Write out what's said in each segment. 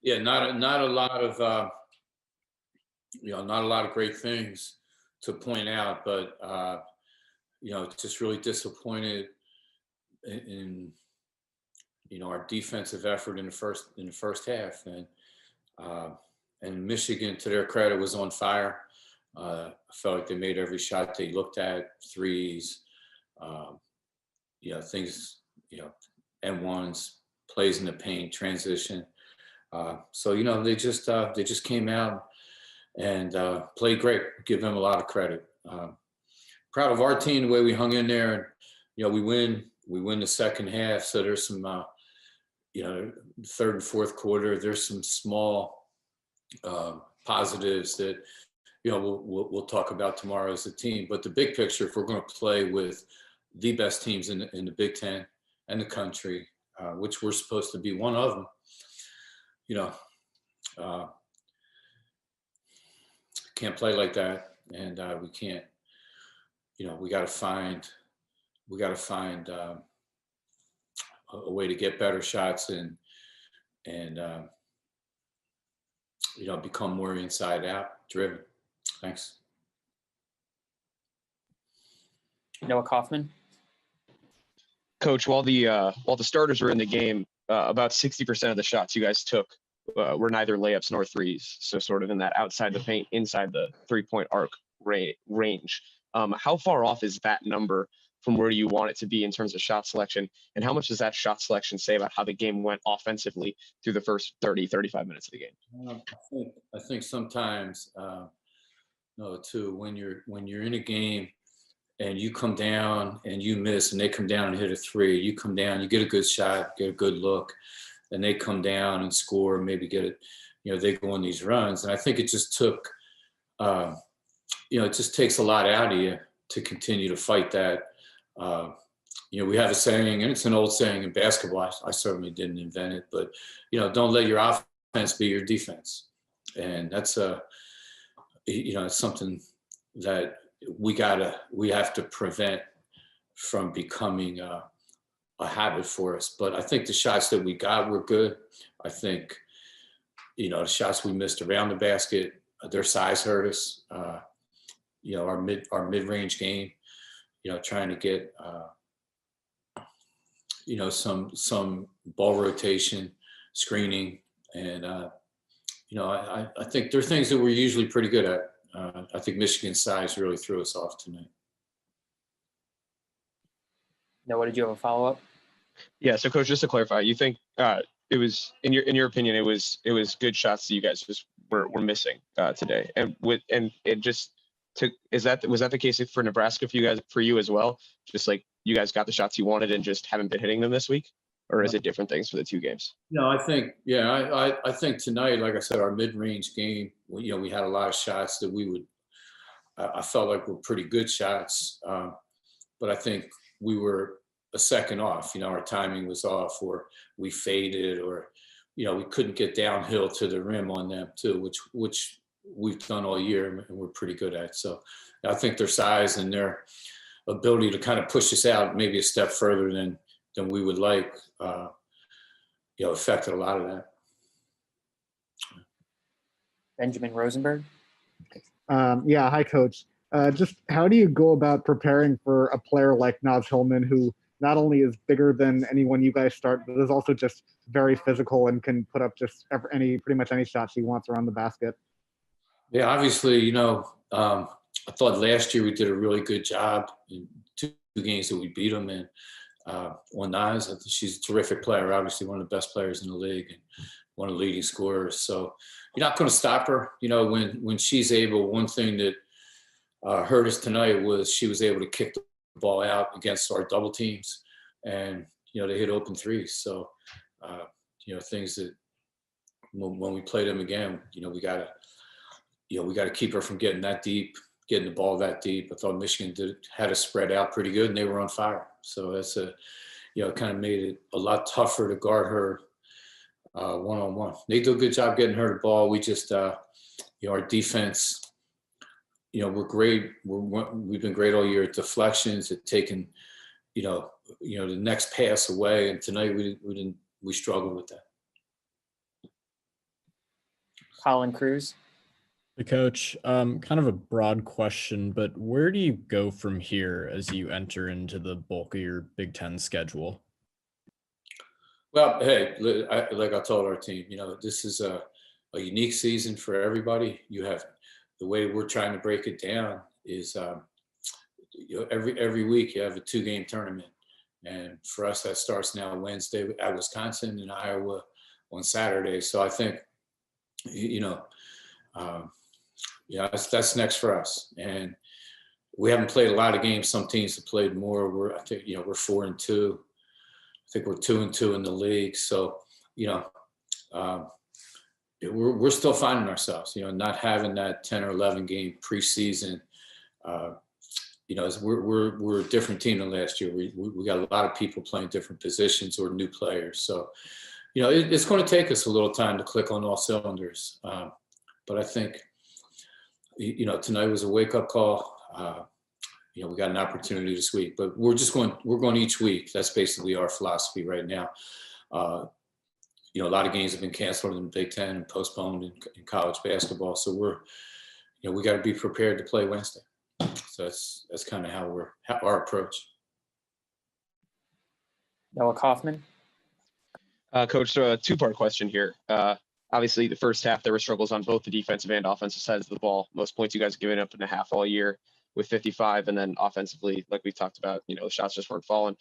Yeah, not a lot of not a lot of great things to point out, but just really disappointed in our defensive effort in the first half, uh, and Michigan, to their credit, was on fire. I felt like they made every shot they looked at, threes, um, things, and ones, plays in the paint, transition. So they just came out and played great. Give them a lot of credit. Proud of our team, the way we hung in there, and we win the second half. So there's some third and fourth quarter. There's some small positives that we'll talk about tomorrow as a team. But the big picture, if we're going to play with the best teams in the Big Ten and the country, which we're supposed to be one of them, can't play like that, and we can't. We got to find a way to get better shots and become more inside out driven. Thanks. Noah Kaufman. Coach, while the starters were in the game, about 60% of the shots you guys took were neither layups nor threes. So sort of in that outside the paint, inside the 3-point arc range. How far off is that number from where you want it to be in terms of shot selection? And how much does that shot selection say about how the game went offensively through the first 30, 35 minutes of the game? I think sometimes, too, when you're in a game and you come down and you miss and they come down and hit a three, you come down, you get a good shot, get a good look, and they come down and score, maybe get it, they go on these runs. And I think it just took, it just takes a lot out of you to continue to fight that. We have a saying, and it's an old saying in basketball. I certainly didn't invent it, but don't let your offense be your defense, and that's it's something that we have to prevent from becoming a habit for us. But I think the shots that we got were good. I think the shots we missed around the basket, their size hurt us. Our mid-range game, trying to get some ball rotation, screening, and I think there are things that we're usually pretty good at. I think Michigan's size really threw us off tonight. Noah, did you have a follow-up? Yeah. So, Coach, just to clarify, you think it was, in your opinion, it was good shots that you guys just were missing today, and was that the case for Nebraska for you as well? Just like you guys got the shots you wanted and just haven't been hitting them this week, or is it different things for the two games? No, I think I think tonight, like I said, our mid-range game, we had a lot of shots that I felt like were pretty good shots, but I think we were a second off. Our timing was off, or we faded, or we couldn't get downhill to the rim on them too, which we've done all year and we're pretty good at. So I think their size and their ability to kind of push us out maybe a step further than we would like, affected a lot of that. Benjamin Rosenberg. Yeah, hi, Coach. Just how do you go about preparing for a player like Naz Hillman, who not only is bigger than anyone you guys start, but is also just very physical and can put up just pretty much any shots he wants around the basket? Yeah, obviously, I thought last year we did a really good job in two games that we beat them in. On Naz, I think she's a terrific player, obviously one of the best players in the league and one of the leading scorers. So you're not going to stop her. When she's able, one thing that hurt us tonight was she was able to kick the ball out against our double teams, and they hit open threes. So things that when we play them again, we got to keep her from getting that deep, getting the ball that deep. I thought Michigan had us spread out pretty good, and they were on fire. So that's it kind of made it a lot tougher to guard her one-on-one. They do a good job getting her the ball. We just, our defense, we're great. We've been great all year at deflections, at taking, the next pass away. And tonight we struggled with that. Colin Cruz. Hey, Coach, kind of a broad question, but where do you go from here as you enter into the bulk of your Big Ten schedule? Well, hey, like I told our team, this is a unique season for everybody. You have the way we're trying to break it down is every week you have a 2-game tournament, and for us that starts now Wednesday at Wisconsin and Iowa on Saturday. So I think that's next for us, and we haven't played a lot of games. Some teams have played more. I think we're 4-2. I think we're 2-2 in the league. So we're still finding ourselves. Not having that 10 or 11 game preseason. We're a different team than last year. We got a lot of people playing different positions or new players. So it's going to take us a little time to click on all cylinders. But I think tonight was a wake up call. We got an opportunity this week, but we're going each week. That's basically our philosophy right now. A lot of games have been canceled in the Big Ten and postponed in college basketball. So we got to be prepared to play Wednesday. So that's kind of our approach. Noah Kaufman. Coach, a two-part question here. Obviously, the first half, there were struggles on both the defensive and offensive sides of the ball. Most points you guys have given up in a half all year with 55. And then offensively, like we talked about, the shots just weren't falling.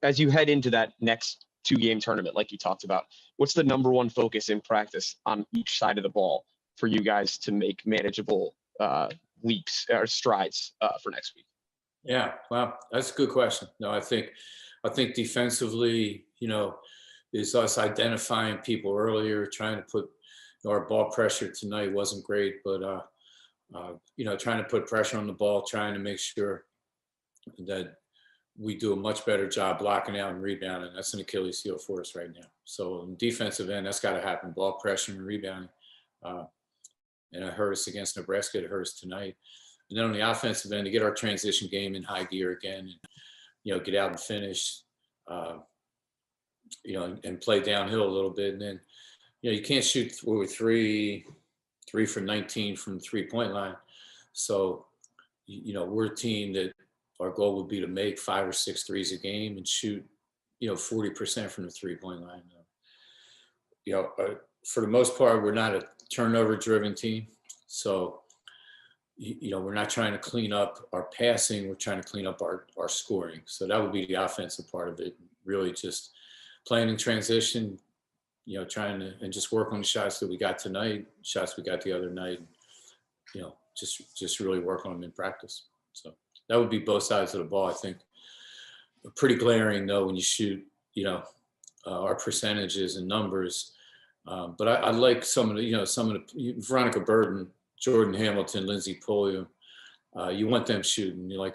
As you head into that next 2-game tournament, like you talked about, what's the number one focus in practice on each side of the ball for you guys to make manageable leaps or strides for next week? Yeah, well, that's a good question. No, I think defensively, is us identifying people earlier, trying to put our ball pressure tonight wasn't great, but trying to put pressure on the ball, trying to make sure that we do a much better job blocking out and rebounding. That's an Achilles heel for us right now. So in defensive end, that's got to happen. Ball pressure and rebounding. And it hurt us against Nebraska. It hurt us tonight. And then on the offensive end, to get our transition game in high gear again, and get out and finish, and play downhill a little bit. And then, you can't shoot with 3 for 19 from the 3-point line. So, we're a team that our goal would be to make 5 or 6 threes a game and shoot, 40% from the 3-point line. For the most part, we're not a turnover-driven team. So, we're not trying to clean up our passing. We're trying to clean up our scoring. So that would be the offensive part of it. Really just playing in transition, trying to and just work on the shots that we got tonight, shots we got the other night, just really work on them in practice. So that would be both sides of the ball. I think pretty glaring though when you shoot, our percentages and numbers. But I like some of the Veronica Burton, Jordan Hamilton, Lindsay Pulliam. You want them shooting. You like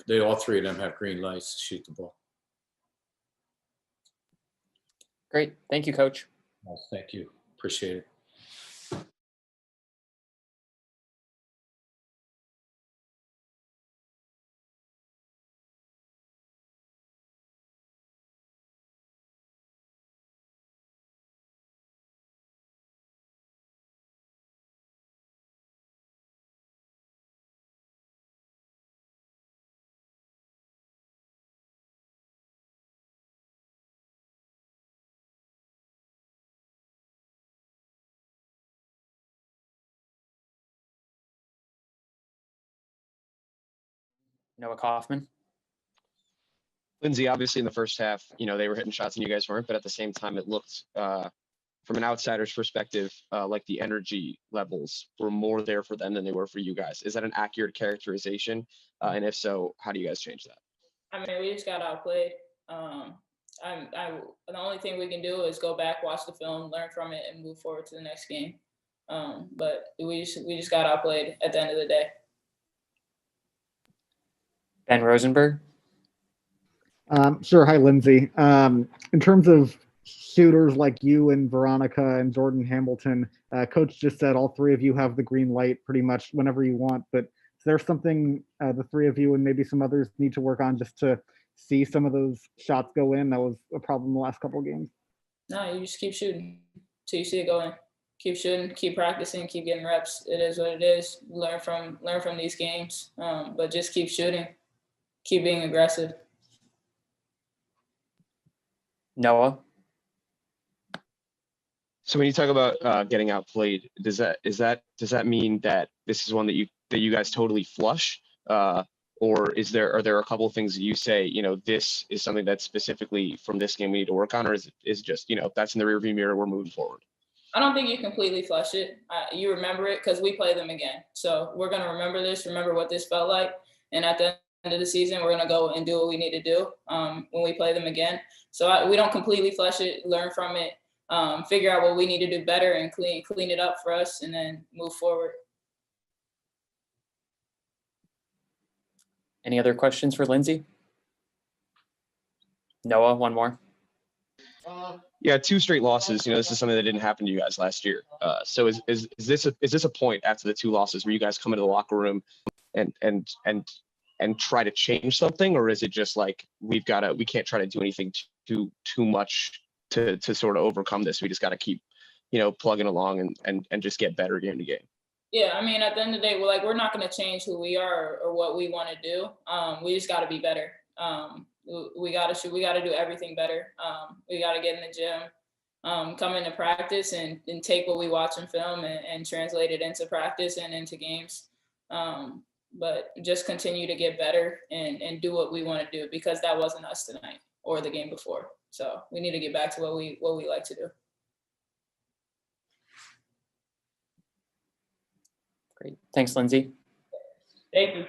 they all three of them have green lights to shoot the ball. Great. Thank you, Coach. Thank you. Appreciate it. Noah Kaufman. Lindsay, obviously in the first half, they were hitting shots and you guys weren't, but at the same time, it looked from an outsider's perspective, like the energy levels were more there for them than they were for you guys. Is that an accurate characterization? And if so, how do you guys change that? I mean, we just got outplayed. The only thing we can do is go back, watch the film, learn from it, and move forward to the next game. But we just got outplayed at the end of the day. Ben Rosenberg. Sure. Hi, Lindsay. In terms of shooters like you and Veronica and Jordan Hamilton, Coach just said all three of you have the green light pretty much whenever you want. But is there something the three of you and maybe some others need to work on just to see some of those shots go in? That was a problem the last couple of games. No, you just keep shooting till you see it go in. keep shooting, keep practicing, keep getting reps. It is what it is. Learn from these games, but just keep shooting, keep being aggressive. Noah? So when you talk about getting outplayed, does that mean that this is one that you guys totally flush, or are there a couple of things that you say, you know, this is something that's specifically from this game we need to work on, or is it just, you know, that's in the rearview mirror, we're moving forward? I don't think you completely flush it. You remember it because we play them again. So we're gonna remember this, remember what this felt like, and at the end of the season, we're gonna go and do what we need to do when we play them again. So we don't completely flush it, learn from it. Figure out what we need to do better and clean it up for us, and then move forward. Any other questions for Lindsay? Noah, one more. Yeah, 2 straight losses. You know, this is something that didn't happen to you guys last year. So is this a point after the 2 losses where you guys come into the locker room and try to change something, or is it just like we can't try to do anything too much to sort of overcome this? We just got to keep, you know, plugging along and just get better game to game. Yeah, I mean, at the end of the day, we're not going to change who we are or what we want to do. We just got to be better. We got to shoot. We got to do everything better. We got to get in the gym, come into practice, and take what we watch in film and translate it into practice and into games. But just continue to get better and do what we want to do, because that wasn't us tonight or the game before. So we need to get back to what we like to do. Great. Thanks, Lindsay. Thank you.